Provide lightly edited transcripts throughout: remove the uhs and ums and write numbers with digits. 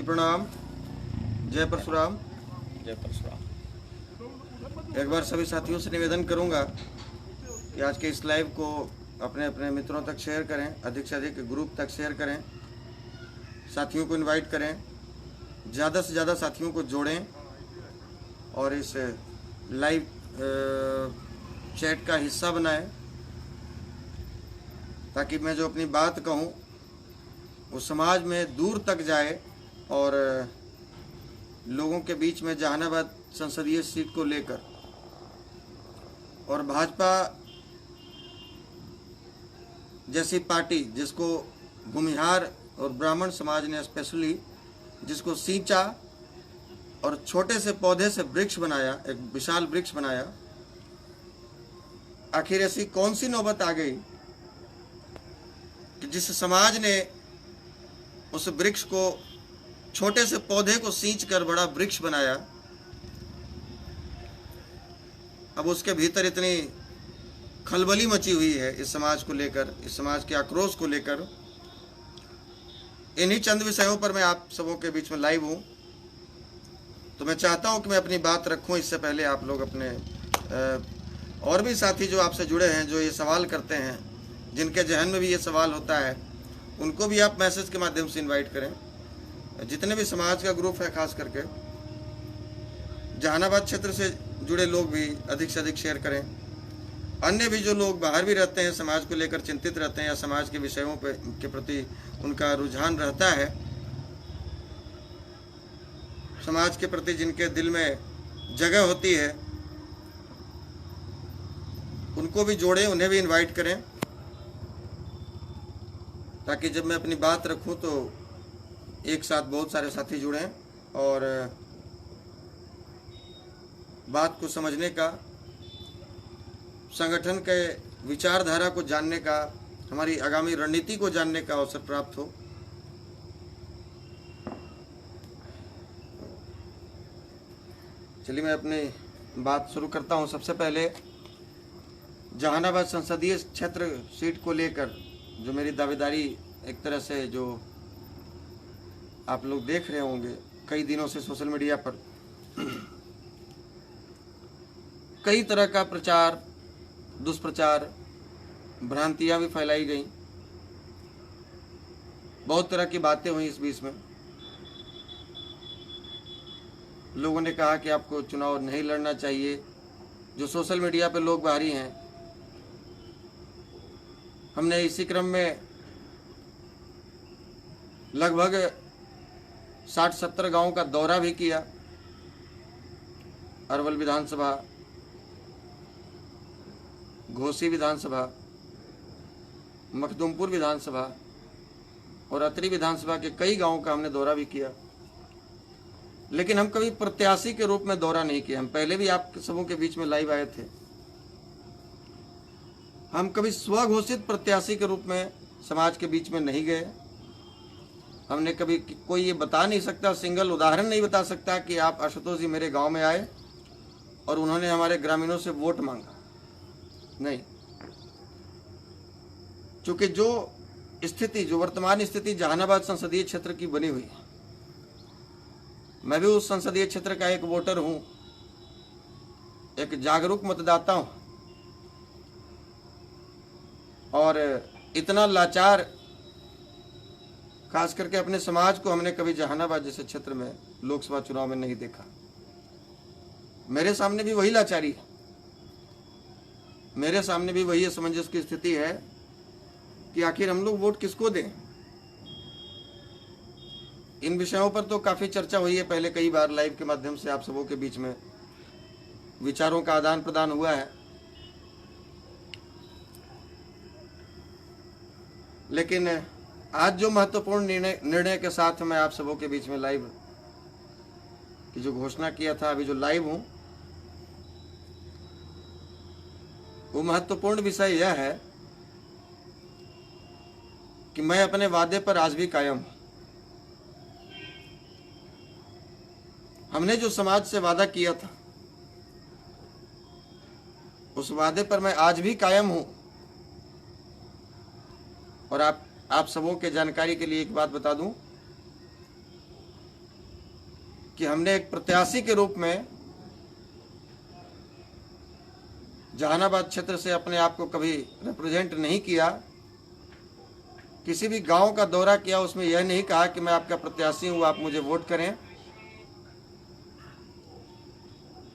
जी प्रणाम। जय परशुराम। जय परशुराम। एक बार सभी साथियों से निवेदन करूंगा कि आज के इस लाइव को अपने अपने मित्रों तक शेयर करें, अधिक से अधिक ग्रुप तक शेयर करें, साथियों को इनवाइट करें, ज़्यादा से ज़्यादा साथियों को जोड़ें और इस लाइव चैट का हिस्सा बनाएं, ताकि मैं जो अपनी बात कहूँ वो समाज में दूर तक जाए और लोगों के बीच में जहानाबाद संसदीय सीट को लेकर और भाजपा जैसी पार्टी जिसको भूमिहार और ब्राह्मण समाज ने स्पेशली जिसको सींचा और छोटे से पौधे से वृक्ष बनाया, एक विशाल वृक्ष बनाया, आखिर ऐसी कौन सी नौबत आ गई कि जिस समाज ने उस वृक्ष को, छोटे से पौधे को सींच कर बड़ा वृक्ष बनाया, अब उसके भीतर इतनी खलबली मची हुई है इस समाज को लेकर, इस समाज के आक्रोश को लेकर। इन्हीं चंद विषयों पर मैं आप सबों के बीच में लाइव हूँ। तो मैं चाहता हूँ कि मैं अपनी बात रखूँ, इससे पहले आप लोग अपने और भी साथी जो आपसे जुड़े हैं, जो ये सवाल करते हैं, जिनके जहन में भी ये सवाल होता है, उनको भी आप मैसेज के माध्यम से इनवाइट करें। जितने भी समाज का ग्रुप है, खास करके जहानाबाद क्षेत्र से जुड़े लोग भी अधिक से अधिक शेयर करें। अन्य भी जो लोग बाहर भी रहते हैं, समाज को लेकर चिंतित रहते हैं या समाज के विषयों के प्रति उनका रुझान रहता है, समाज के प्रति जिनके दिल में जगह होती है, उनको भी जोड़ें, उन्हें भी इनवाइट करें, ताकि जब मैं अपनी बात रखूं तो एक साथ बहुत सारे साथी जुड़ें और बात को समझने का, संगठन के विचारधारा को जानने का, हमारी आगामी रणनीति को जानने का अवसर प्राप्त हो। चलिए मैं अपनी बात शुरू करता हूं। सबसे पहले जहानाबाद संसदीय क्षेत्र सीट को लेकर जो मेरी दावेदारी एक तरह से जो आप लोग देख रहे होंगे कई दिनों से सोशल मीडिया पर, कई तरह का प्रचार, दुष्प्रचार, भ्रांतियां भी फैलाई गई, बहुत तरह की बातें हुई इस बीच में। लोगों ने कहा कि आपको चुनाव नहीं लड़ना चाहिए। जो सोशल मीडिया पे लोग बाहरी हैं, हमने इसी क्रम में लगभग 60-70 गांवों का दौरा भी किया। अरवल विधानसभा, घोसी विधानसभा, मखदुमपुर विधानसभा और अतरी विधानसभा के कई गांवों का हमने दौरा भी किया। लेकिन हम कभी प्रत्याशी के रूप में दौरा नहीं किया। हम पहले भी आप सबों के बीच में लाइव आए थे। हम कभी स्वघोषित प्रत्याशी के रूप में समाज के बीच में नहीं गए। हमने कभी, कोई ये बता नहीं सकता, सिंगल उदाहरण नहीं बता सकता कि आप आशुतोष जी मेरे गांव में आए और उन्होंने हमारे ग्रामीणों से वोट मांगा। नहीं, क्योंकि जो स्थिति, जो वर्तमान स्थिति जहानाबाद संसदीय क्षेत्र की बनी हुई है, मैं भी उस संसदीय क्षेत्र का एक वोटर हूं, एक जागरूक मतदाता हूं और इतना लाचार खास करके अपने समाज को हमने कभी जहानाबाद जैसे क्षेत्र में लोकसभा चुनाव में नहीं देखा। मेरे सामने भी वही लाचारी है, मेरे सामने भी वही असमंजस की स्थिति है कि आखिर हम लोग वोट किसको दें। इन विषयों पर तो काफी चर्चा हुई है, पहले कई बार लाइव के माध्यम से आप सबों के बीच में विचारों का आदान प्रदान हुआ है। लेकिन आज जो महत्वपूर्ण निर्णय के साथ मैं आप सबों के बीच में लाइव की जो घोषणा किया था, अभी जो लाइव हूं, वो महत्वपूर्ण विषय यह है कि मैं अपने वादे पर आज भी कायम हूं। हमने जो समाज से वादा किया था, उस वादे पर मैं आज भी कायम हूं। और आप सबों के जानकारी के लिए एक बात बता दूं कि हमने एक प्रत्याशी के रूप में जहानाबाद क्षेत्र से अपने आप को कभी रिप्रेजेंट नहीं किया। किसी भी गांव का दौरा किया, उसमें यह नहीं कहा कि मैं आपका प्रत्याशी हूं, आप मुझे वोट करें।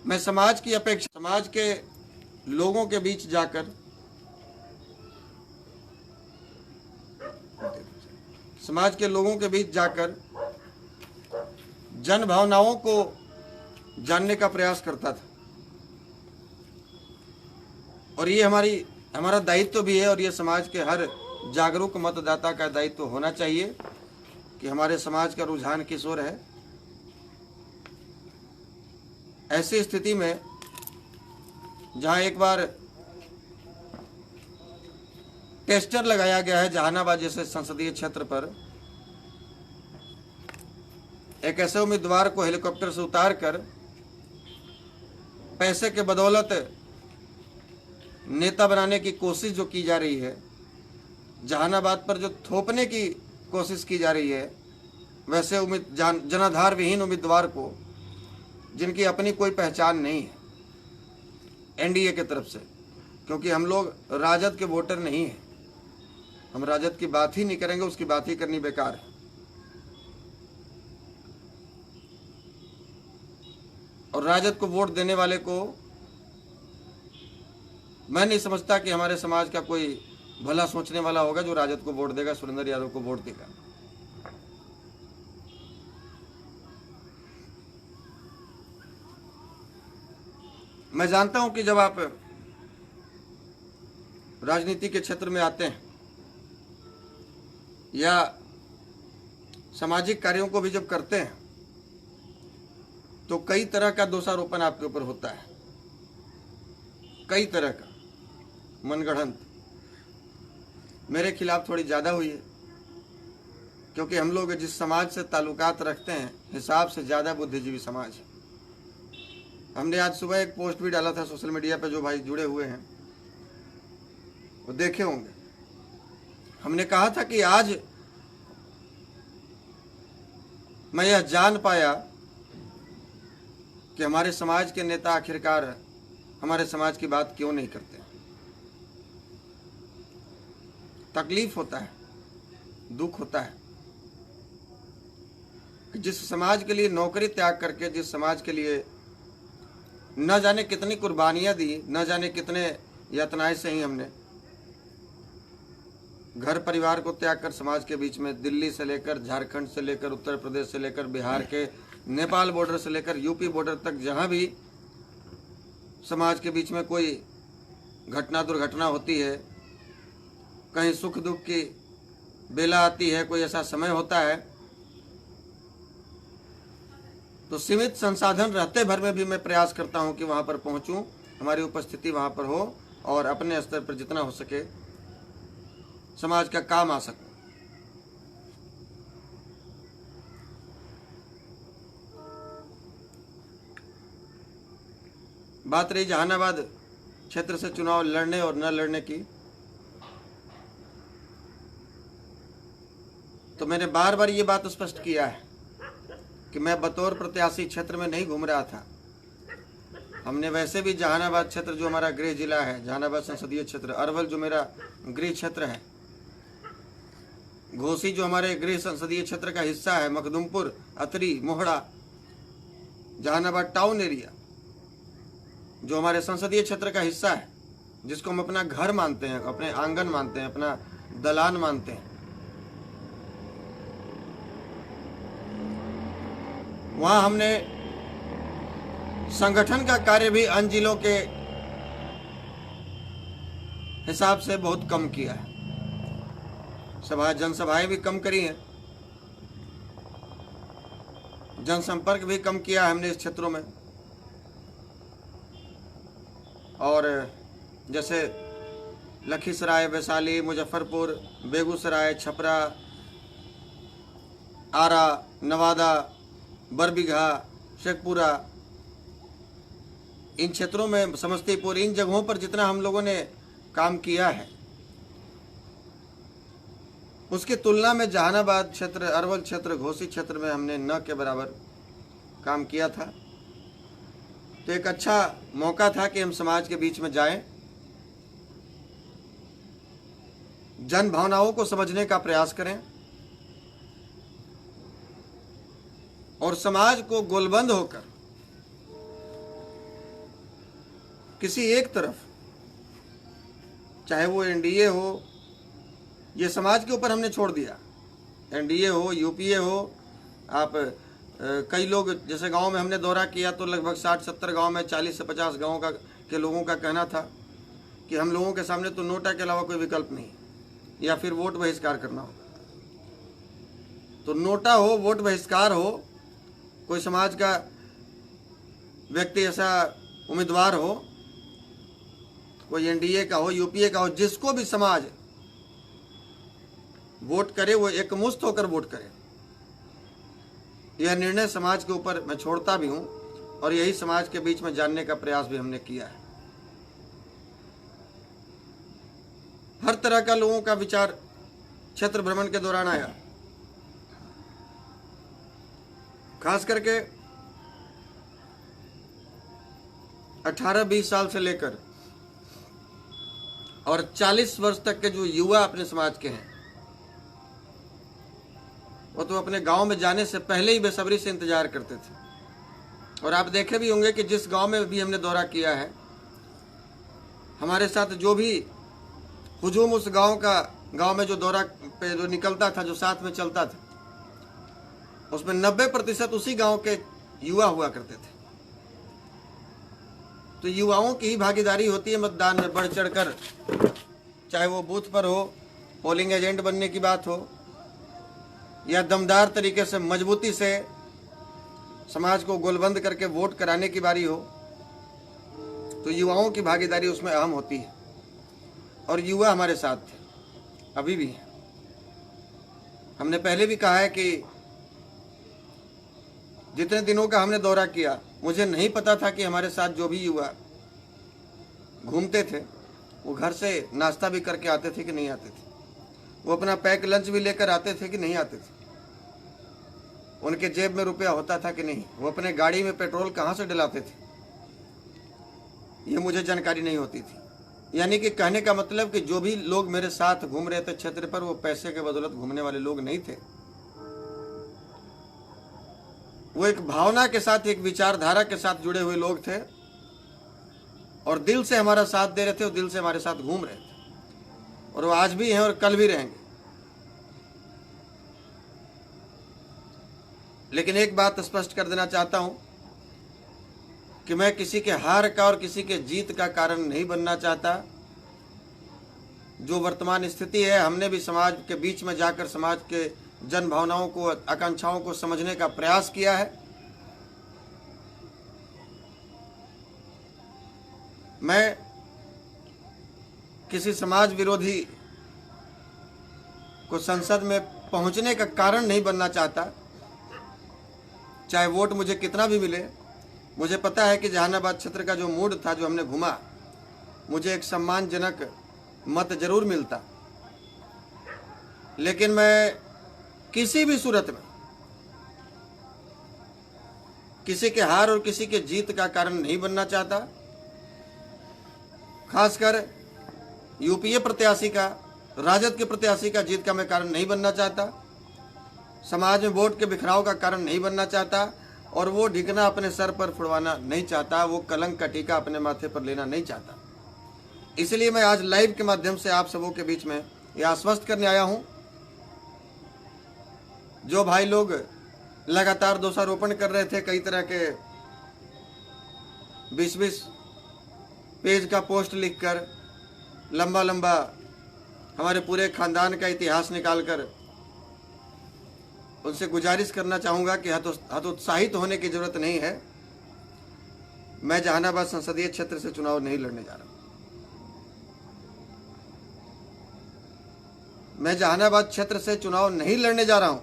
मैं समाज की अपेक्षा, समाज के लोगों के बीच जाकर, समाज के लोगों के बीच जाकर जन भावनाओं को जानने का प्रयास करता था। और ये हमारा दायित्व भी है, और ये समाज के हर जागरूक मतदाता का दायित्व होना चाहिए कि हमारे समाज का रुझान किस ओर है। ऐसी स्थिति में जहां एक बार टेस्टर लगाया गया है जहानाबाद जैसे संसदीय क्षेत्र पर, एक ऐसे उम्मीदवार को हेलीकॉप्टर से उतारकर पैसे के बदौलत नेता बनाने की कोशिश जो की जा रही है, जहानाबाद पर जो थोपने की कोशिश की जा रही है, वैसे जनाधार विहीन उम्मीदवार को, जिनकी अपनी कोई पहचान नहीं है एनडीए की तरफ से, क्योंकि हम लोग राजद के वोटर नहीं हैं, हम राजद की बात ही नहीं करेंगे, उसकी बात ही करनी बेकार है। और राजद को वोट देने वाले को मैं नहीं समझता कि हमारे समाज का कोई भला सोचने वाला होगा जो राजद को वोट देगा, सुरेंद्र यादव को वोट देगा। मैं जानता हूं कि जब आप राजनीति के क्षेत्र में आते हैं या सामाजिक कार्यों को भी जब करते हैं तो कई तरह का दोषारोपण आपके ऊपर होता है, कई तरह का मनगढ़ंत। मेरे खिलाफ थोड़ी ज़्यादा हुई है, क्योंकि हम लोग जिस समाज से ताल्लुकात रखते हैं, हिसाब से ज़्यादा बुद्धिजीवी समाज है। हमने आज सुबह एक पोस्ट भी डाला था सोशल मीडिया पे, जो भाई जुड़े हुए हैं वो देखे होंगे। हमने कहा था कि आज मैं यह जान पाया कि हमारे समाज के नेता आखिरकार हमारे समाज की बात क्यों नहीं करते। तकलीफ होता है, दुख होता है कि जिस समाज के लिए नौकरी त्याग करके, जिस समाज के लिए न जाने कितनी कुर्बानियां दी, न जाने कितने यातनाएं सही हमने, घर परिवार को त्याग कर समाज के बीच में दिल्ली से लेकर, झारखंड से लेकर, उत्तर प्रदेश से लेकर, बिहार के नेपाल बॉर्डर से लेकर यूपी बॉर्डर तक, जहां भी समाज के बीच में कोई घटना दुर्घटना होती है, कहीं सुख दुख की बेला आती है, कोई ऐसा समय होता है, तो सीमित संसाधन रहते भर में भी मैं प्रयास करता हूं कि वहां पर पहुंचूं, हमारी उपस्थिति वहां पर हो और अपने स्तर पर जितना हो सके समाज का काम आ सकूं। बात रही जहानाबाद क्षेत्र से चुनाव लड़ने और न लड़ने की, तो मैंने बार बार ये बात स्पष्ट किया है कि मैं बतौर प्रत्याशी क्षेत्र में नहीं घूम रहा था। हमने वैसे भी जहानाबाद क्षेत्र जो हमारा गृह जिला है, जहानाबाद संसदीय क्षेत्र, अरवल जो मेरा गृह क्षेत्र है, घोसी जो हमारे गृह संसदीय क्षेत्र का हिस्सा है, मखदुमपुर, अतरी, मोहड़ा, जहानाबाद टाउन एरिया जो हमारे संसदीय क्षेत्र का हिस्सा है, जिसको हम अपना घर मानते हैं, अपने आंगन मानते हैं, अपना दलान मानते हैं, वहां हमने संगठन का कार्य भी अन्य जिलों के हिसाब से बहुत कम किया है। जनसभाएं भी कम करी हैं, जनसंपर्क भी कम किया है हमने इस क्षेत्रों में। और जैसे लखीसराय, वैशाली, मुजफ्फरपुर, बेगूसराय, छपरा, आरा, नवादा, बरबीघा, शेखपुरा, इन क्षेत्रों में, समस्तीपुर, इन जगहों पर जितना हम लोगों ने काम किया है, उसकी तुलना में जहानाबाद क्षेत्र, अरवल क्षेत्र, घोसी क्षेत्र में हमने न के बराबर काम किया था। तो एक अच्छा मौका था कि हम समाज के बीच में जाएं, जन भावनाओं को समझने का प्रयास करें और समाज को गोलबंद होकर किसी एक तरफ, चाहे वो एनडीए हो, ये समाज के ऊपर हमने छोड़ दिया, एनडीए हो, यूपीए हो, आप कई लोग, जैसे गांव में हमने दौरा किया तो लगभग 60-70 गांव में 40 से 50 गांवों का के लोगों का कहना था कि हम लोगों के सामने तो नोटा के अलावा कोई विकल्प नहीं, या फिर वोट बहिष्कार करना होगा। तो नोटा हो, वोट बहिष्कार हो, कोई समाज का व्यक्ति ऐसा उम्मीदवार हो, कोई एनडीए का हो, यूपीए का हो, जिसको भी समाज वोट करे वो एकमुश्त होकर वोट करे। यह निर्णय समाज के ऊपर मैं छोड़ता भी हूं और यही समाज के बीच में जानने का प्रयास भी हमने किया है। हर तरह का लोगों का विचार क्षेत्र भ्रमण के दौरान आया, खास करके 18-20 साल से लेकर और 40 वर्ष तक के जो युवा अपने समाज के हैं, वो तो अपने गांव में जाने से पहले ही बेसब्री से इंतजार करते थे। और आप देखे भी होंगे कि जिस गांव में भी हमने दौरा किया है, हमारे साथ जो भी हुजूम उस गांव में जो दौरा पे जो निकलता था, जो साथ में चलता था, उसमें 90% उसी गांव के युवा हुआ करते थे। तो युवाओं की ही भागीदारी होती है मतदान में बढ़ चढ़कर, चाहे वो बूथ पर हो, पोलिंग एजेंट बनने की बात हो, या दमदार तरीके से मजबूती से समाज को गोलबंद करके वोट कराने की बारी हो। तो युवाओं की भागीदारी उसमें अहम होती है और युवा हमारे साथ थे, अभी भी हैं। हमने पहले भी कहा है कि जितने दिनों का हमने दौरा किया, मुझे नहीं पता था कि हमारे साथ जो भी युवा घूमते थे वो घर से नाश्ता भी करके आते थे कि नहीं आते थे, वो अपना पैक लंच भी लेकर आते थे कि नहीं आते थे, उनके जेब में रुपया होता था कि नहीं, वो अपने गाड़ी में पेट्रोल कहाँ से डलाते थे, ये मुझे जानकारी नहीं होती थी। यानी कि कहने का मतलब कि जो भी लोग मेरे साथ घूम रहे थे क्षेत्र पर, वो पैसे के बदौलत घूमने वाले लोग नहीं थे। वो एक भावना के साथ, एक विचारधारा के साथ जुड़े हुए लोग थे और दिल से हमारा साथ दे रहे थे और दिल से हमारे साथ घूम रहे थे, और वो आज भी हैं और कल भी रहेंगे। लेकिन एक बात स्पष्ट कर देना चाहता हूं कि मैं किसी के हार का और किसी के जीत का कारण नहीं बनना चाहता। जो वर्तमान स्थिति है, हमने भी समाज के बीच में जाकर समाज के जन भावनाओं को, आकांक्षाओं को समझने का प्रयास किया है। मैं किसी समाज विरोधी को संसद में पहुंचने का कारण नहीं बनना चाहता, चाहे वोट मुझे कितना भी मिले। मुझे पता है कि जहानाबाद क्षेत्र का जो मूड था, जो हमने घुमा, मुझे एक सम्मानजनक मत जरूर मिलता, लेकिन मैं किसी भी सूरत में किसी के हार और किसी के जीत का कारण नहीं बनना चाहता। खासकर यूपीए प्रत्याशी का, राजद के प्रत्याशी का जीत का मैं कारण नहीं बनना चाहता, समाज में वोट के बिखराव का कारण नहीं बनना चाहता, और वो ढिकना अपने सर पर फुड़वाना नहीं चाहता, वो कलंक का टीका अपने माथे पर लेना नहीं चाहता। इसलिए मैं आज लाइव के माध्यम से आप सबों के बीच में यह आश्वस्त करने आया हूं। जो भाई लोग लगातार दोषारोपण कर रहे थे, कई तरह के 20-20 पेज का पोस्ट लिखकर, लंबा लंबा हमारे पूरे खानदान का इतिहास निकालकर, उनसे गुजारिश करना चाहूँगा कि हतोत्साहित होने की जरूरत नहीं है। मैं जहानाबाद संसदीय क्षेत्र से चुनाव नहीं लड़ने जा रहा। मैं जहानाबाद क्षेत्र से चुनाव नहीं लड़ने जा रहा हूं।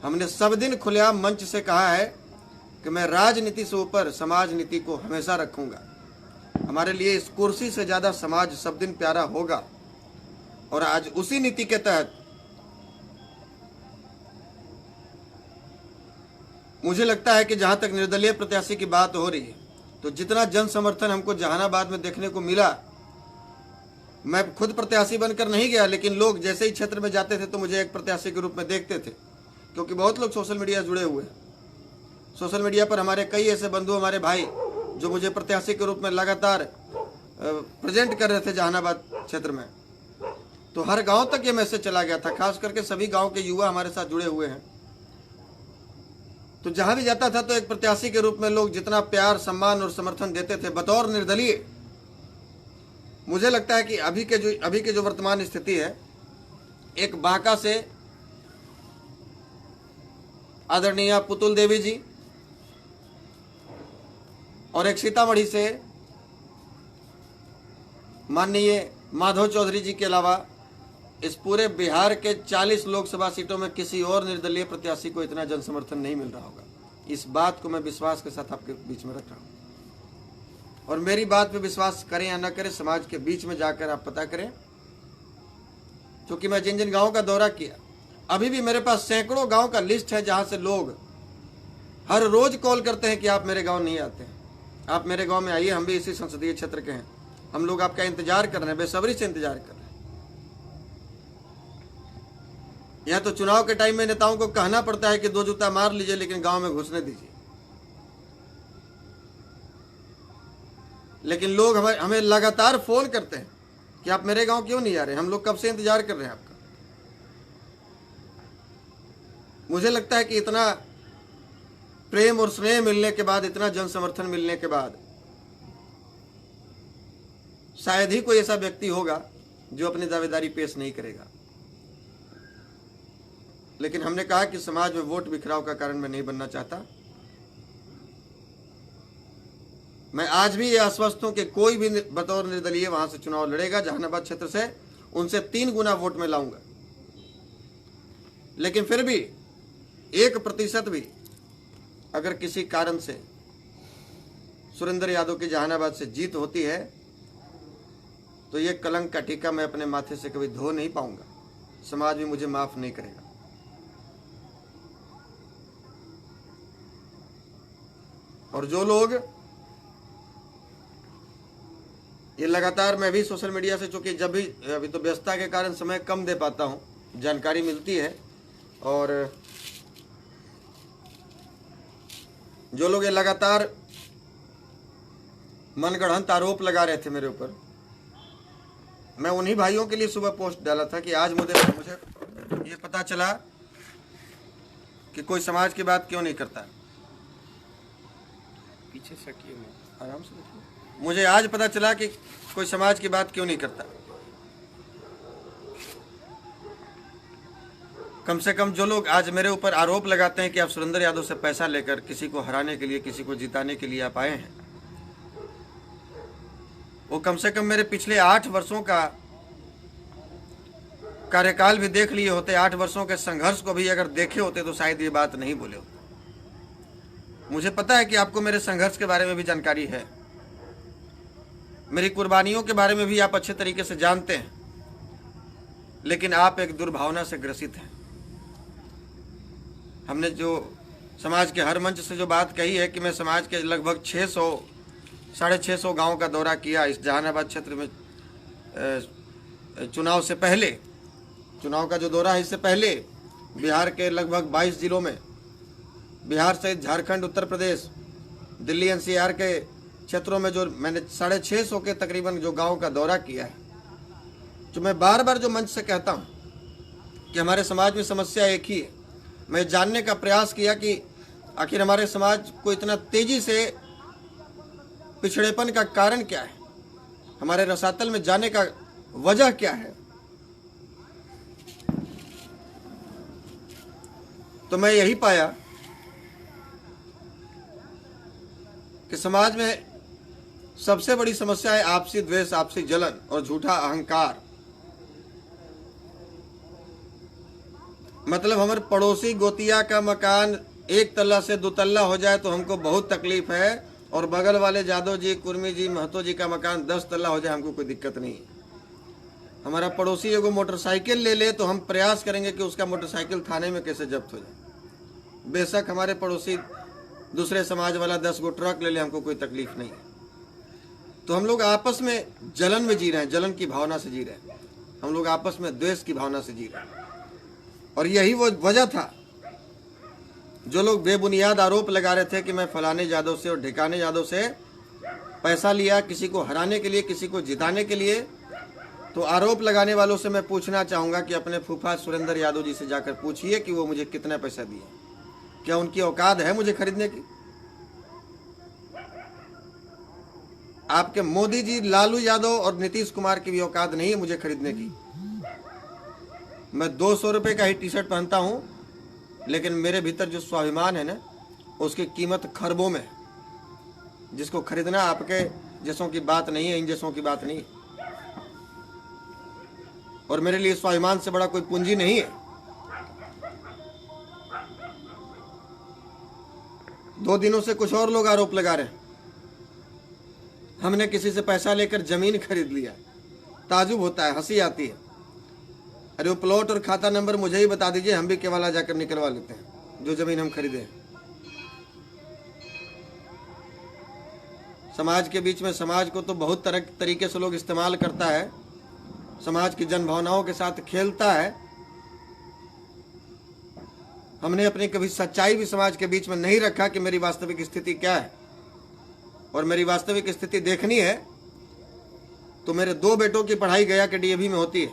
हमने सब दिन खुलेआम मंच से कहा है कि मैं राजनीति से ऊपर समाज नीति को हमेशा रखूंगा। हमारे लिए इस कुर्सी से ज्यादा समाज सब दिन प्यारा होगा, और आज उसी नीति के तहत मुझे लगता है कि जहां तक निर्दलीय प्रत्याशी की बात हो रही है, तो जितना जन समर्थन हमको जहानाबाद में देखने को मिला, मैं खुद प्रत्याशी बनकर नहीं गया, लेकिन लोग जैसे ही क्षेत्र में जाते थे तो मुझे एक प्रत्याशी के रूप में देखते थे, क्योंकि बहुत लोग सोशल मीडिया जुड़े हुए हैं। सोशल मीडिया पर हमारे कई ऐसे बंधु, हमारे भाई, जो मुझे प्रत्याशी के रूप में लगातार प्रेजेंट कर रहे थे जहानाबाद क्षेत्र में। तो हर गांव तक ये मैसेज चला गया था, खास करके सभी गांव के युवा हमारे साथ जुड़े हुए हैं। तो जहां भी जाता था तो एक प्रत्याशी के रूप में लोग जितना प्यार, सम्मान और समर्थन देते थे बतौर निर्दलीय, मुझे लगता है कि अभी के जो वर्तमान स्थिति है, एक बांका से आदरणीय पुतुल देवी जी और एक सीतामढ़ी से माननीय माधव चौधरी जी के अलावा इस पूरे बिहार के 40 लोकसभा सीटों में किसी और निर्दलीय प्रत्याशी को इतना जन समर्थन नहीं मिल रहा होगा। इस बात को मैं विश्वास के साथ आपके बीच में रख रहा हूं, और मेरी बात पे विश्वास करें या न करें, समाज के बीच में जाकर आप पता करें। क्योंकि मैं जिन जिन गांवों का दौरा किया, अभी भी मेरे पास सैकड़ों गांव का लिस्ट है जहां से लोग हर रोज कॉल करते हैं कि आप मेरे गांव नहीं आते हैं, आप मेरे गांव में आइए, हम भी इसी संसदीय क्षेत्र के हैं, हम लोग आपका इंतजार कर रहे हैं, बेसब्री से इंतजार कर रहे हैं। या तो चुनाव के टाइम में नेताओं को कहना पड़ता है कि 2 जूता मार लीजिए, लेकिन गांव में घुसने दीजिए। लेकिन लोग हमें लगातार फोन करते हैं कि आप मेरे गांव क्यों नहीं आ रहे, हम लोग कब से इंतजार कर रहे हैं आपका। मुझे लगता है कि इतना प्रेम और स्नेह मिलने के बाद, इतना जन समर्थन मिलने के बाद, शायद ही कोई ऐसा व्यक्ति होगा जो अपनी दावेदारी पेश नहीं करेगा। लेकिन हमने कहा कि समाज में वोट बिखराव का कारण मैं नहीं बनना चाहता। मैं आज भी ये आश्वस्त हूं कि कोई भी बतौर निर्दलीय वहां से चुनाव लड़ेगा जहानाबाद क्षेत्र से, उनसे 3 गुना वोट में लाऊंगा। लेकिन फिर भी 1% भी अगर किसी कारण से सुरेंद्र यादव की जहानाबाद से जीत होती है, तो ये कलंक का टीका मैं अपने माथे से कभी धो नहीं पाऊंगा, समाज भी मुझे माफ नहीं करेगा। और जो लोग ये लगातार, मैं भी सोशल मीडिया से, चूंकि जब भी अभी तो व्यस्तता के कारण समय कम दे पाता हूं, जानकारी मिलती है, और जो लोग ये लगातार मनगढ़ंत आरोप लगा रहे थे मेरे ऊपर, मैं उन्हीं भाइयों के लिए सुबह पोस्ट डाला था कि आज मुझे ये पता चला कि कोई समाज की बात क्यों नहीं करता। पीछे सटिए, आराम से देखिए। मुझे आज पता चला कि कोई समाज की बात क्यों नहीं करता। कम से कम जो लोग आज मेरे ऊपर आरोप लगाते हैं कि आप सुरेंद्र यादव से पैसा लेकर किसी को हराने के लिए, किसी को जिताने के लिए आप आए हैं, वो कम से कम मेरे पिछले 8 वर्षों का कार्यकाल भी देख लिए होते, 8 वर्षों के संघर्ष को भी अगर देखे होते तो शायद ये बात नहीं बोले होते। मुझे पता है कि आपको मेरे संघर्ष के बारे में भी जानकारी है, मेरी कुर्बानियों के बारे में भी आप अच्छे तरीके से जानते हैं, लेकिन आप एक दुर्भावना से ग्रसित हैं। हमने जो समाज के हर मंच से जो बात कही है कि मैं समाज के लगभग 600-650 गांव का दौरा किया इस जहानाबाद क्षेत्र में, चुनाव से पहले, चुनाव का जो दौरा है इससे पहले बिहार के लगभग 22 जिलों में, बिहार सहित झारखंड, उत्तर प्रदेश, दिल्ली एनसीआर के क्षेत्रों में जो मैंने 650 के तकरीबन जो गांव का दौरा किया है, जो मैं बार बार जो मंच से कहता हूं कि हमारे समाज में समस्या एक ही है। मैं जानने का प्रयास किया कि आखिर हमारे समाज को इतना तेजी से पिछड़ेपन का कारण क्या है, हमारे रसातल में जाने का वजह क्या है। तो मैं यही पाया कि समाज में सबसे बड़ी समस्या है आपसी द्वेष, आपसी जलन और झूठा अहंकार। मतलब हमारे पड़ोसी गोतिया का मकान 1 तल्ला से 2 तल्ला हो जाए तो हमको बहुत तकलीफ है, और बगल वाले जादव जी, कुर्मी जी, महतो जी का मकान 10 तल्ला हो जाए हमको कोई दिक्कत नहीं है। हमारा पड़ोसी एगो मोटरसाइकिल ले ले तो हम प्रयास करेंगे कि उसका मोटरसाइकिल थाने में कैसे जब्त हो जाए। बेशक हमारे पड़ोसी दूसरे समाज वाला 10 गो ट्रक ले ले, हमको कोई तकलीफ नहीं है। तो हम लोग आपस में जलन में जी रहे हैं, जलन की भावना से जी रहे हैं, हम लोग आपस में द्वेष की भावना से जी रहे हैं। और यही वो वजह था, जो लोग बेबुनियाद आरोप लगा रहे थे कि मैं फलाने यादव से और ढिकाने यादव से पैसा लिया, किसी को हराने के लिए, किसी को जिताने के लिए। तो आरोप लगाने वालों से मैं पूछना चाहूंगा कि अपने फूफा सुरेंद्र यादव जी से जाकर पूछिए कि वो मुझे कितना पैसा दिए, क्या उनकी औकात है मुझे खरीदने की? आपके मोदी जी, लालू यादव और नीतीश कुमार की भी औकात नहीं है मुझे खरीदने की। मैं 200 रुपए का ही टी शर्ट पहनता हूं, लेकिन मेरे भीतर जो स्वाभिमान है ना, उसकी कीमत खरबों में है, जिसको खरीदना आपके जैसों की बात नहीं है, इन जैसों की बात नहीं है। और मेरे लिए स्वाभिमान से बड़ा कोई पूंजी नहीं है। 2 दिनों से कुछ और लोग आरोप लगा रहे हैं, हमने किसी से पैसा लेकर जमीन खरीद लिया। ताजुब होता है, हंसी आती है। अरे वो प्लॉट और खाता नंबर मुझे ही बता दीजिए, हम भी केवाला जाकर निकलवा लेते हैं जो जमीन हम खरीदे हैं। समाज के बीच में, समाज को तो बहुत तरीके से लोग इस्तेमाल करता है, समाज की जन भावनाओं के साथ खेलता है। हमने अपनी कभी सच्चाई भी समाज के बीच में नहीं रखा कि मेरी वास्तविक स्थिति क्या है। और मेरी वास्तविक स्थिति देखनी है तो मेरे 2 बेटों की पढ़ाई गया के डीएवी में होती है।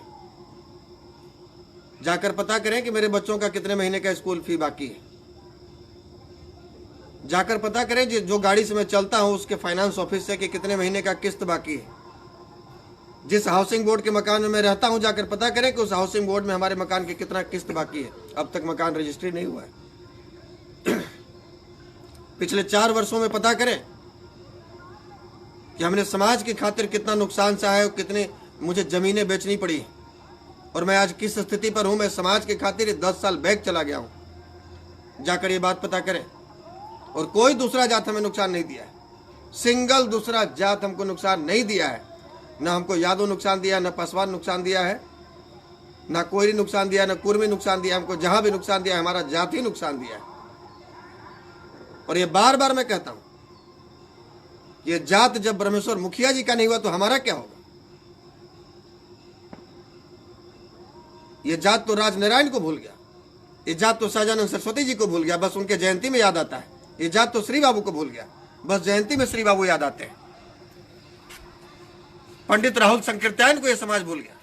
जाकर पता करें कि मेरे बच्चों का कितने महीने का स्कूल फी बाकी है। जाकर पता करें जो गाड़ी से मैं चलता हूं उसके फाइनेंस ऑफिस से कि कितने महीने का किस्त बाकी है। जिस हाउसिंग बोर्ड के मकान में मैं रहता हूं, जाकर पता करें कि उस हाउसिंग बोर्ड में हमारे मकान की कितना किस्त बाकी है। अब तक मकान रजिस्ट्री नहीं हुआ है। पिछले 4 वर्षों में पता करें कि हमने समाज की खातिर कितना नुकसान सहा है, कितने मुझे जमीनें बेचनी पड़ी, और मैं आज किस स्थिति पर हूं। मैं समाज के खातिर 10 साल बैक चला गया हूं। जाकर ये बात पता करें। और कोई दूसरा जात हमें नुकसान नहीं दिया है, सिंगल दूसरा जात हमको नुकसान नहीं दिया है। ना हमको यादव नुकसान दिया, ना पासवान नुकसान दिया है, ना कोयरी नुकसान दिया, ना कुर्मी नुकसान दिया। हमको जहां भी नुकसान दिया है, हमारा जाति नुकसान दिया है। और ये बार बार मैं कहता हूं, ये जात जब ब्रह्मेश्वर मुखिया जी का नहीं हुआ तो हमारा क्या होगा? ये जात तो राजनारायण को भूल गया, ये जात तो सहजानंद सरस्वती जी को भूल गया, बस उनके जयंती में याद आता है। ये जात तो श्री बाबू को भूल गया, बस जयंती में श्री बाबू याद आते हैं। पंडित राहुल संकीर्तन को यह समाज भूल गया।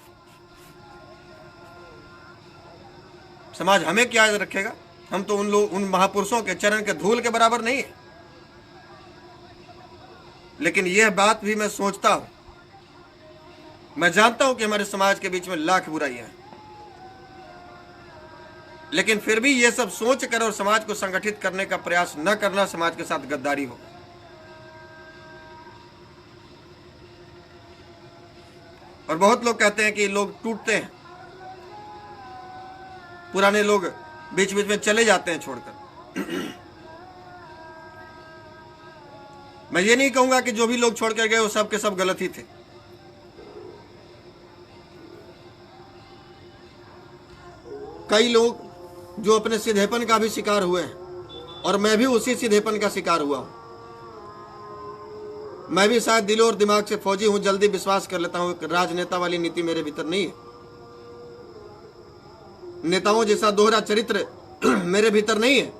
समाज हमें क्या याद रखेगा? हम तो उन महापुरुषों के चरण के धूल के बराबर नहीं है। लेकिन यह बात भी मैं सोचता हूं, मैं जानता हूं कि हमारे समाज के बीच में लाख बुराइयां हैं, लेकिन फिर भी यह सब सोच कर और समाज को संगठित करने का प्रयास न करना समाज के साथ गद्दारी होगा। और बहुत लोग कहते हैं कि लोग टूटते हैं, पुराने लोग बीच बीच में चले जाते हैं छोड़कर। मैं ये नहीं कहूंगा कि जो भी लोग छोड़कर गए वो सब के सब गलत ही थे। कई लोग जो अपने सीधेपन का भी शिकार हुए हैं, और मैं भी उसी सीधेपन का शिकार हुआ हूं। मैं भी शायद दिलो और दिमाग से फौजी हूं, जल्दी विश्वास कर लेता हूं। राजनेता वाली नीति मेरे भीतर नहीं है, नेताओं जैसा दोहरा चरित्र मेरे भीतर नहीं है,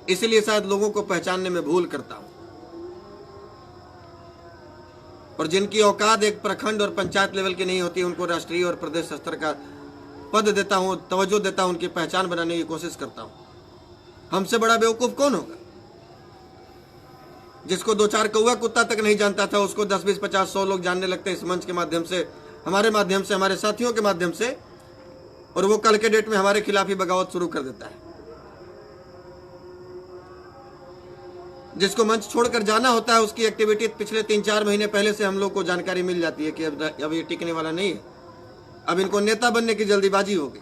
इसलिए शायद लोगों को पहचानने में भूल करता हूं। और जिनकी औकात एक प्रखंड और पंचायत लेवल की नहीं होती, उनको राष्ट्रीय और प्रदेश स्तर का पद देता हूं, तवज्जो देता हूं, उनकी पहचान बनाने की कोशिश करता हूं। हमसे बड़ा बेवकूफ कौन होगा? जिसको 2-4 कौवा कुत्ता तक नहीं जानता था, उसको 10, 20, 50, 100 लोग जानने लगते हैं इस मंच के माध्यम से, हमारे माध्यम से, हमारे साथियों के माध्यम से, और वो कल के डेट में हमारे खिलाफ ही बगावत शुरू कर देता है। जिसको मंच छोड़कर जाना होता है, उसकी एक्टिविटी पिछले 3-4 महीने पहले से हम लोग को जानकारी मिल जाती है कि अब ये टिकने वाला नहीं है, अब इनको नेता बनने की जल्दीबाजी होगी।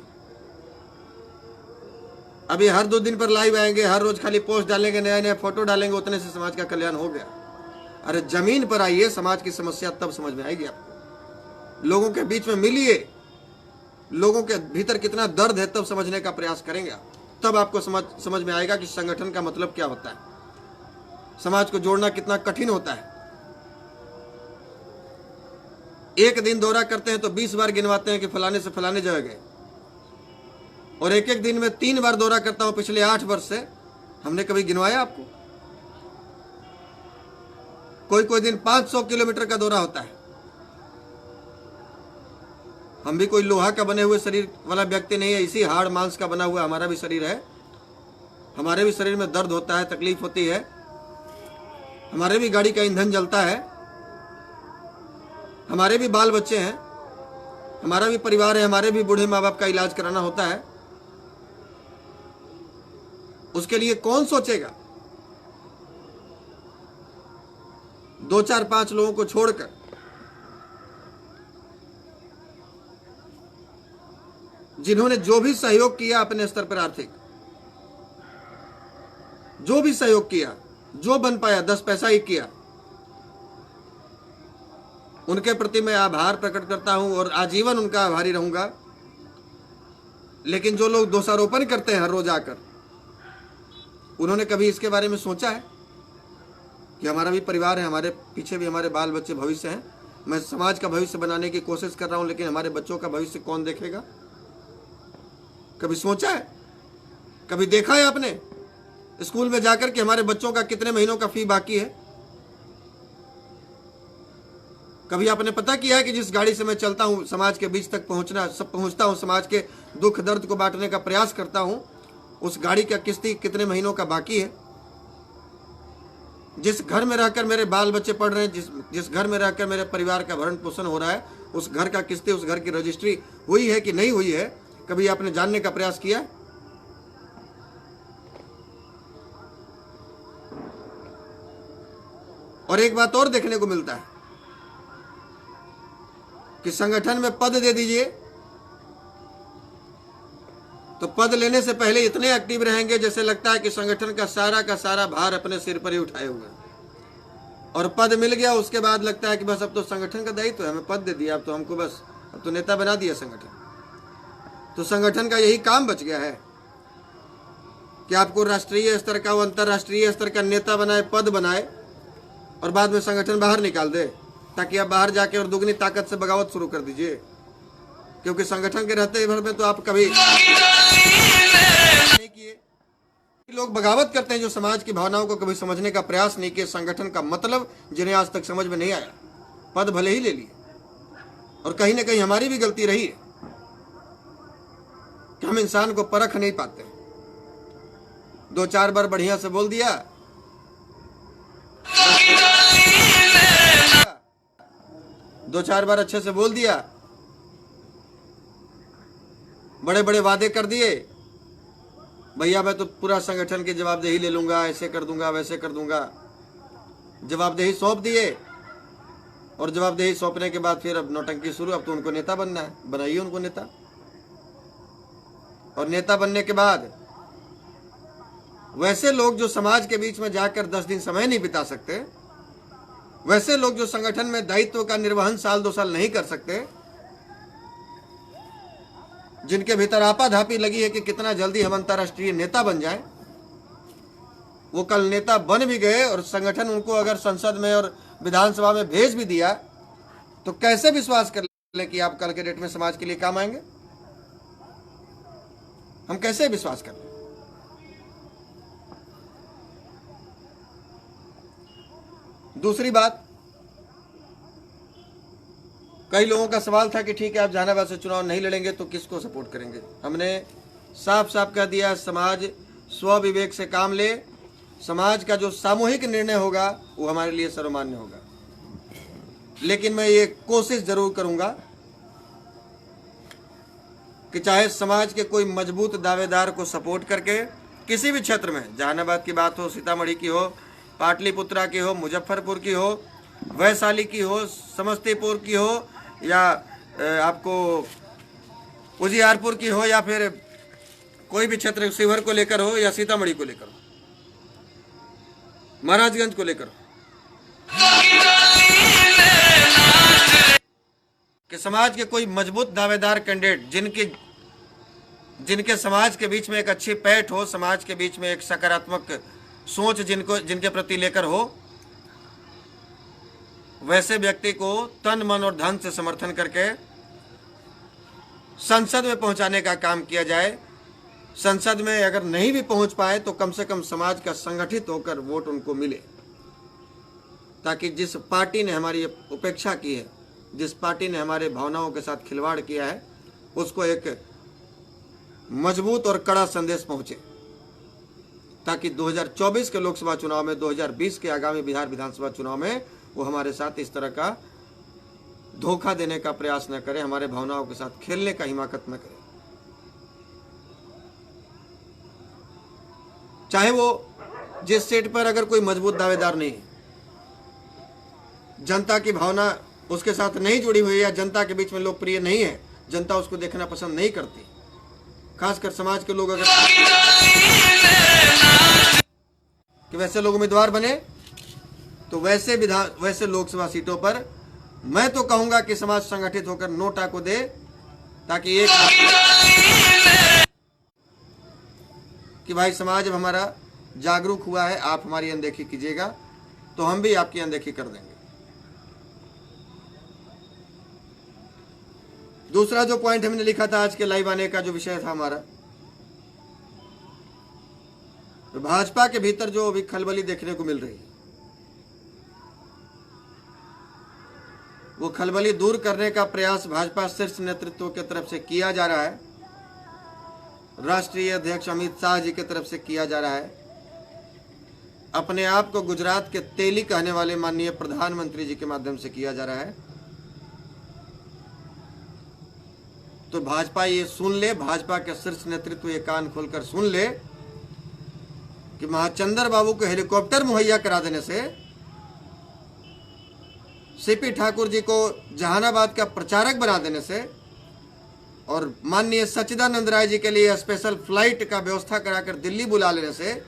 अभी हर 2 दिन पर लाइव आएंगे, हर रोज खाली पोस्ट डालेंगे, नए नए फोटो डालेंगे, उतने से समाज का कल्याण हो गया। अरे जमीन पर आइए, समाज की समस्या तब समझ में आएगी आपको। लोगों के बीच में मिलिए, लोगों के भीतर कितना दर्द है तब समझने का प्रयास करेंगे आप। तब आपको समझ में आएगा कि संगठन का मतलब क्या होता है, समाज को जोड़ना कितना कठिन होता है। एक दिन दौरा करते हैं तो 20 बार गिनवाते हैं कि फलाने से फलाने जगह गए, और एक एक दिन में 3 बार दौरा करता हूं पिछले 8 वर्ष से। हमने कभी गिनवाया आपको? कोई कोई दिन 500 किलोमीटर का दौरा होता है। हम भी कोई लोहा का बने हुए शरीर वाला व्यक्ति नहीं है, इसी हाड़ मांस का बना हुआ हमारा भी शरीर है। हमारे भी शरीर में दर्द होता है, तकलीफ होती है, हमारे भी गाड़ी का ईंधन जलता है, हमारे भी बाल बच्चे हैं, हमारा भी परिवार है, हमारे भी बूढ़े माँ बाप का इलाज कराना होता है। उसके लिए कौन सोचेगा? 2 4 5 लोगों को छोड़कर जिन्होंने जो भी सहयोग किया अपने स्तर पर, आर्थिक जो भी सहयोग किया, जो बन पाया 10 पैसा ही किया, उनके प्रति मैं आभार प्रकट करता हूं और आजीवन उनका आभारी रहूंगा। लेकिन जो लोग दोषारोपण करते हैं हर रोज आकर, उन्होंने कभी इसके बारे में सोचा है कि हमारा भी परिवार है, हमारे पीछे भी हमारे बाल बच्चे भविष्य हैं। मैं समाज का भविष्य बनाने की कोशिश कर रहा हूं, लेकिन हमारे बच्चों का भविष्य कौन देखेगा? कभी सोचा है? कभी देखा है आपने स्कूल में जाकर कि हमारे बच्चों का कितने महीनों का फी बाकी है? कभी आपने पता किया है कि जिस गाड़ी से मैं चलता हूं, समाज के बीच तक पहुंचता हूं, समाज के दुख दर्द को बांटने का प्रयास करता हूं, उस गाड़ी का किस्ती कितने महीनों का बाकी है? जिस घर में रहकर मेरे बाल बच्चे पढ़ रहे हैं, जिस घर में रहकर मेरे परिवार का भरण पोषण हो रहा है, उस घर का किस्ती, उस घर की रजिस्ट्री हुई है कि नहीं हुई है? कभी आपने जानने का प्रयास किया? और एक बात और देखने को मिलता है कि संगठन में पद दे दीजिए तो पद लेने से पहले इतने एक्टिव रहेंगे जैसे लगता है कि संगठन का सारा भार अपने सिर पर ही उठाए हुए हैं, और पद मिल गया उसके बाद लगता है कि बस अब तो संगठन का दायित्व है, हमें पद दे दिया, अब तो हमको बस, अब तो नेता बना दिया संगठन। तो संगठन का यही काम बच गया है कि आपको राष्ट्रीय स्तर का, अंतर्राष्ट्रीय स्तर का नेता बनाए, पद बनाए, और बाद में संगठन बाहर निकाल दे, ताकि आप बाहर जाके और दुगनी ताकत से बगावत शुरू कर दीजिए। क्योंकि संगठन के रहते भर में तो आप कभी नहीं किए। लोग बगावत करते हैं जो समाज की भावनाओं को कभी समझने का प्रयास नहीं किए। संगठन का मतलब जिन्हें आज तक समझ में नहीं आया, पद भले ही ले लिए, और कहीं ना कहीं हमारी भी गलती रही है कि हम इंसान को परख नहीं पाते। 2 4 बार बढ़िया से बोल दिया, 2 4 बार अच्छे से बोल दिया, बड़े बड़े वादे कर दिए, भैया मैं तो पूरा संगठन की जवाबदेही ले लूंगा, ऐसे कर दूंगा, वैसे कर दूंगा। जवाबदेही सौंप दिए, और जवाबदेही सौंपने के बाद फिर अब नौटंकी शुरू। अब तो उनको नेता बनना है, बनाइए उनको नेता। और नेता बनने के बाद वैसे लोग जो समाज के बीच में जाकर 10 दिन समय नहीं बिता सकते, वैसे लोग जो संगठन में दायित्व का निर्वहन 1-2 साल नहीं कर सकते, जिनके भीतर आपाधापी लगी है कि कितना जल्दी हम अंतर्राष्ट्रीय नेता बन जाएं, वो कल नेता बन भी गए, और संगठन उनको अगर संसद में और विधानसभा में भेज भी दिया, तो कैसे विश्वास कर लें कि आप कल के डेट में समाज के लिए काम आएंगे? हम कैसे विश्वास कर लें? दूसरी बात, कई लोगों का सवाल था कि ठीक है आप जहानाबाद से चुनाव नहीं लड़ेंगे तो किसको सपोर्ट करेंगे। हमने साफ साफ कह दिया, समाज स्वविवेक से काम ले, समाज का जो सामूहिक निर्णय होगा वो हमारे लिए सर्वमान्य होगा। लेकिन मैं ये कोशिश जरूर करूंगा कि चाहे समाज के कोई मजबूत दावेदार को सपोर्ट करके किसी भी क्षेत्र में, जहानाबाद की बात हो, सीतामढ़ी की हो, पाटलिपुत्रा की हो, मुजफ्फरपुर की हो, वैशाली की हो, समस्तीपुर की हो, या आपको उजियारपुर की हो, या फिर कोई भी क्षेत्र शिवहर को लेकर हो, या सीतामढ़ी को लेकर हो, महाराजगंज को लेकर हो, कि समाज के कोई मजबूत दावेदार कैंडिडेट जिनके समाज के बीच में एक अच्छी पैठ हो, समाज के बीच में एक सकारात्मक सोच जिनके प्रति लेकर हो, वैसे व्यक्ति को तन मन और धन से समर्थन करके संसद में पहुंचाने का काम किया जाए। संसद में अगर नहीं भी पहुंच पाए तो कम से कम समाज का संगठित होकर वोट उनको मिले, ताकि जिस पार्टी ने हमारी उपेक्षा की है, जिस पार्टी ने हमारे भावनाओं के साथ खिलवाड़ किया है, उसको एक मजबूत और कड़ा संदेश पहुंचे, ताकि 2024 के लोकसभा चुनाव में, 2020 के आगामी बिहार विधानसभा चुनाव में वो हमारे साथ इस तरह का धोखा देने का प्रयास न करे, हमारे भावनाओं के साथ खेलने का हिमाकत न करे। चाहे वो जिस सीट पर अगर कोई मजबूत दावेदार नहीं है, जनता की भावना उसके साथ नहीं जुड़ी हुई है, जनता के बीच में लोकप्रिय नहीं है, जनता उसको देखना पसंद नहीं करती, खासकर समाज के लोग अगर कि वैसे लोग उम्मीदवार बने तो वैसे लोकसभा सीटों पर मैं तो कहूंगा कि समाज संगठित होकर नोटा को दे, ताकि एक कि भाई समाज अब हमारा जागरूक हुआ है, आप हमारी अनदेखी कीजिएगा तो हम भी आपकी अनदेखी कर देंगे। दूसरा जो पॉइंट हमने लिखा था आज के लाइव आने का, जो विषय था हमारा, तो भाजपा के भीतर जो अभी खलबली देखने को मिल रही है, वो खलबली दूर करने का प्रयास भाजपा शीर्ष नेतृत्व की तरफ से किया जा रहा है, राष्ट्रीय अध्यक्ष अमित शाह जी की तरफ से किया जा रहा है, अपने आप को गुजरात के तेली कहने वाले माननीय प्रधानमंत्री जी के माध्यम से किया जा रहा है। तो भाजपा ये सुन ले, भाजपा के शीर्ष नेतृत्व ये कान खोलकर सुन ले कि महाचंद्र बाबू को हेलीकॉप्टर मुहैया करा देने से, सीपी ठाकुर जी को जहानाबाद का प्रचारक बना देने से और माननीय सच्चिदानंद राय जी के लिए स्पेशल फ्लाइट का व्यवस्था कराकर दिल्ली बुला लेने से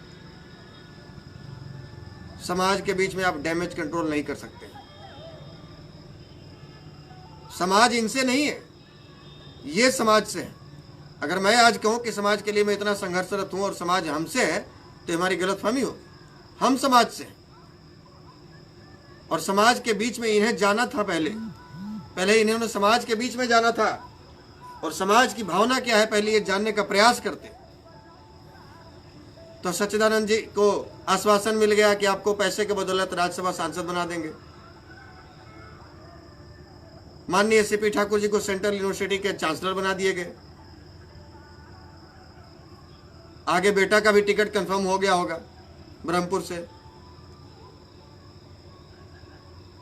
समाज के बीच में आप डैमेज कंट्रोल नहीं कर सकते। समाज इनसे नहीं है, ये समाज से है। अगर मैं आज कहूं कि समाज के लिए मैं इतना संघर्षरत हूं और समाज हमसे है, तो हमारी गलतफहमी हो। हम समाज से हैं और समाज के बीच में इन्हें जाना था, पहले इन्होंने समाज के बीच में जाना था और समाज की भावना क्या है पहले ये जानने का प्रयास करते। तो सच्चिदानंद जी को आश्वासन मिल गया कि आपको पैसे के बदौलत राज्यसभा सांसद बना देंगे। माननीय सीपी ठाकुर जी को सेंट्रल यूनिवर्सिटी के चांसलर बना दिए गए। आगे बेटा का भी टिकट कंफर्म हो गया होगा ब्रह्मपुर से।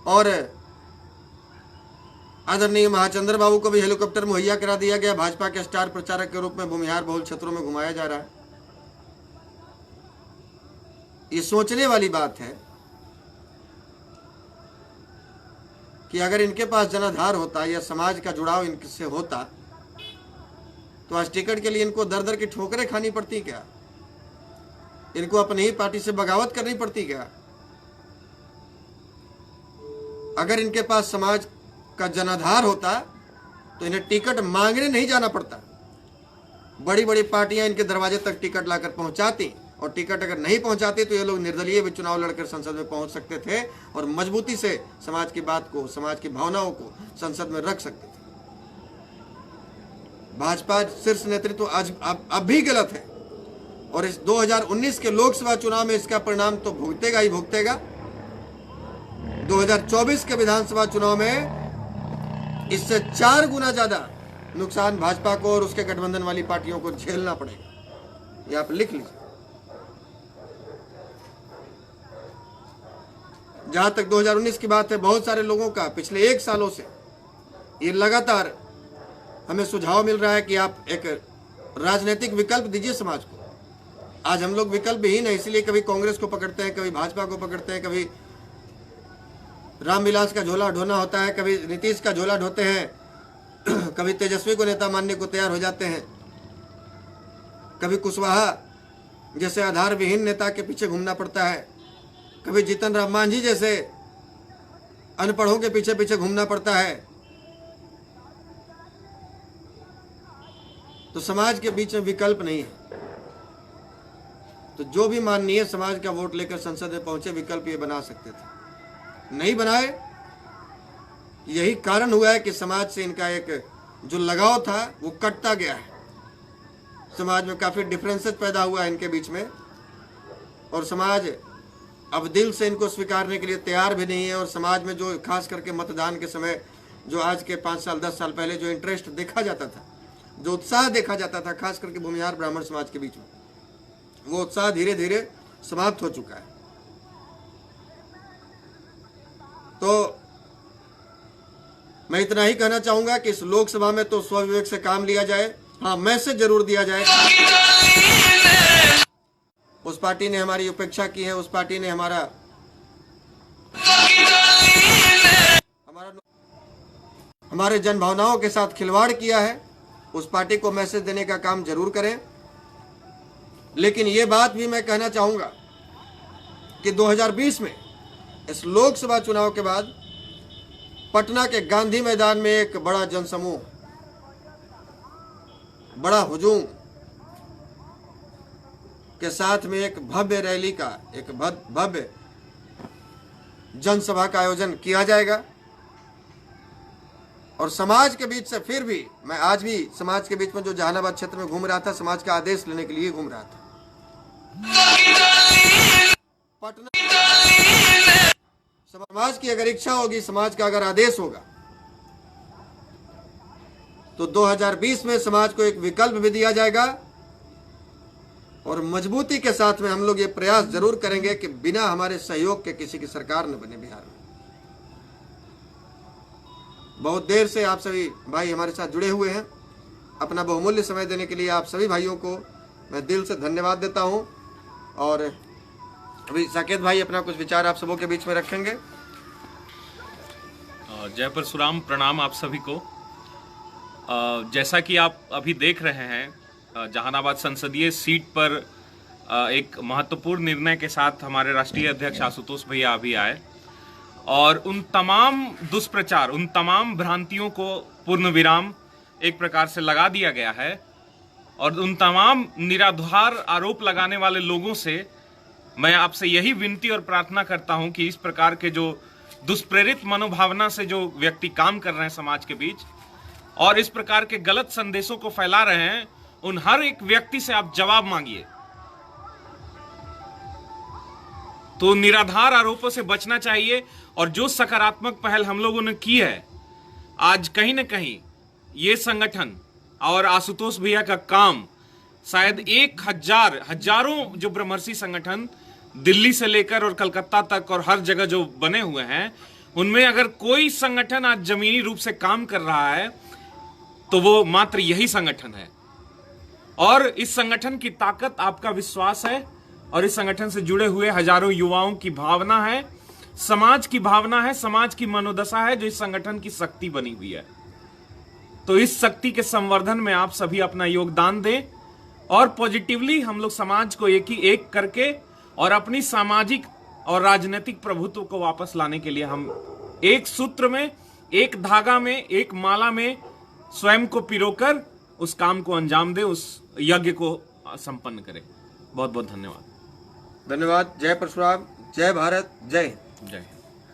और आदरणीय महाचंद्र बाबू को भी हेलीकॉप्टर मुहैया करा दिया गया। भाजपा के स्टार प्रचारक के रूप में भूमिहार बहुल क्षेत्रों में घुमाया जा रहा है। ये सोचने वाली बात है कि अगर इनके पास जनाधार होता या समाज का जुड़ाव इनसे होता तो आज टिकट के लिए इनको दर दर की ठोकरें खानी पड़ती क्या? इनको अपनी ही पार्टी से बगावत करनी पड़ती क्या? अगर इनके पास समाज का जनाधार होता तो इन्हें टिकट मांगने नहीं जाना पड़ता। बड़ी बड़ी पार्टियां इनके दरवाजे तक टिकट लाकर पहुंचाती और टिकट अगर नहीं पहुंचाती तो ये लोग निर्दलीय भी चुनाव लड़कर संसद में पहुंच सकते थे और मजबूती से समाज की बात को, समाज की भावनाओं को संसद में रख सकते थे। भाजपा शीर्ष नेतृत्व आज अब भी गलत है और इस 2019 के लोकसभा चुनाव में इसका परिणाम तो भुगतेगा ही भुगतेगा। 2024 के विधानसभा चुनाव में इससे 4 गुना ज्यादा नुकसान भाजपा को और उसके गठबंधन वाली पार्टियों को झेलना पड़ेगा। ये आप लिख लीजिए। जहां तक 2019 की बात है, बहुत सारे लोगों का पिछले 1 सालों से ये लगातार हमें सुझाव मिल रहा है कि आप एक राजनीतिक विकल्प दीजिए समाज को। आज हम लोग विकल्पहीन है, इसलिए कभी कांग्रेस को पकड़ते हैं, कभी भाजपा को पकड़ते हैं, कभी रामविलास का झोला ढोना होता है, कभी नीतीश का झोला ढोते हैं, कभी तेजस्वी को नेता मानने को तैयार हो जाते हैं, कभी कुशवाहा जैसे आधार विहीन नेता के पीछे घूमना पड़ता है, कभी जीतन राम मांझी जैसे अनपढ़ों के पीछे पीछे घूमना पड़ता है। तो समाज के बीच में विकल्प नहीं है। तो जो भी माननीय समाज का वोट लेकर संसद में पहुंचे, विकल्प ये बना सकते थे, नहीं बनाए। यही कारण हुआ है कि समाज से इनका एक जो लगाव था वो कटता गया है। समाज में काफी डिफरेंसेस पैदा हुआ है इनके बीच में, और समाज अब दिल से इनको स्वीकारने के लिए तैयार भी नहीं है। और समाज में जो खास करके मतदान के समय जो आज के 5 साल 10 साल पहले जो इंटरेस्ट देखा जाता था, जो उत्साह देखा जाता था, खास करके भूमिहार ब्राह्मण समाज के बीच में, वो उत्साह धीरे धीरे समाप्त हो चुका है। तो मैं इतना ही कहना चाहूंगा कि इस लोकसभा में तो स्वविवेक से काम लिया जाए। हाँ, मैसेज जरूर दिया जाए। उस पार्टी ने हमारी उपेक्षा की है, उस पार्टी ने हमारे जन भावनाओं के साथ खिलवाड़ किया है। उस पार्टी को मैसेज देने का काम जरूर करें। लेकिन ये बात भी मैं कहना चाहूंगा कि 2020 में इस लोकसभा चुनाव के बाद पटना के गांधी मैदान में एक बड़ा जनसमूह, बड़ा हुजूम के साथ में एक भव्य रैली का, एक भव्य जनसभा का आयोजन किया जाएगा। और समाज के बीच से फिर भी, मैं आज भी समाज के बीच में जो जहानाबाद क्षेत्र में घूम रहा था, समाज का आदेश लेने के लिए घूम रहा था। पटना समाज की अगर इच्छा होगी, समाज का अगर आदेश होगा, तो 2020 में समाज को एक विकल्प भी दिया जाएगा। और मजबूती के साथ में हम लोग ये प्रयास जरूर करेंगे कि बिना हमारे सहयोग के किसी की सरकार न बने बिहार में। बहुत देर से आप सभी भाई हमारे साथ जुड़े हुए हैं। अपना बहुमूल्य समय देने के लिए आप सभी भाइयों को मैं दिल से धन्यवाद देता हूं। और अभी साकेत भाई अपना कुछ विचार आप सबों के बीच में रखेंगे। जय परशुराम, प्रणाम आप सभी को। जैसा कि आप अभी देख रहे हैं, जहानाबाद संसदीय सीट पर एक महत्वपूर्ण निर्णय के साथ हमारे राष्ट्रीय अध्यक्ष आशुतोष भैया अभी आए, और उन तमाम दुष्प्रचार, उन तमाम भ्रांतियों को पूर्ण विराम एक प्रकार से लगा दिया गया है। और उन तमाम निराधार आरोप लगाने वाले लोगों से मैं आपसे यही विनती और प्रार्थना करता हूं कि इस प्रकार के जो दुष्प्रेरित मनोभावना से जो व्यक्ति काम कर रहे हैं समाज के बीच, और इस प्रकार के गलत संदेशों को फैला रहे हैं, उन हर एक व्यक्ति से आप जवाब मांगिए। तो निराधार आरोपों से बचना चाहिए। और जो सकारात्मक पहल हम लोगों ने की है, आज कहीं ना कहीं ये संगठन और आशुतोष भैया का काम शायद हजारों जो ब्रह्मर्षि संगठन दिल्ली से लेकर और कलकत्ता तक और हर जगह जो बने हुए हैं, उनमें अगर कोई संगठन आज जमीनी रूप से काम कर रहा है तो वो मात्र यही संगठन है। और इस संगठन की ताकत आपका विश्वास है, और इस संगठन से जुड़े हुए हजारों युवाओं की भावना है, समाज की भावना है, समाज की मनोदशा है, जो इस संगठन की शक्ति बनी हुई है। तो इस शक्ति के संवर्धन में आप सभी अपना योगदान दें, और पॉजिटिवली हम लोग समाज को एक करके और अपनी सामाजिक और राजनीतिक प्रभुत्व को वापस लाने के लिए हम एक सूत्र में, एक धागा में, एक माला में स्वयं को पिरोकर उस काम को अंजाम दे, उस यज्ञ को संपन्न करें। बहुत बहुत धन्यवाद। धन्यवाद। जय परशुराम, जय भारत, जय जय।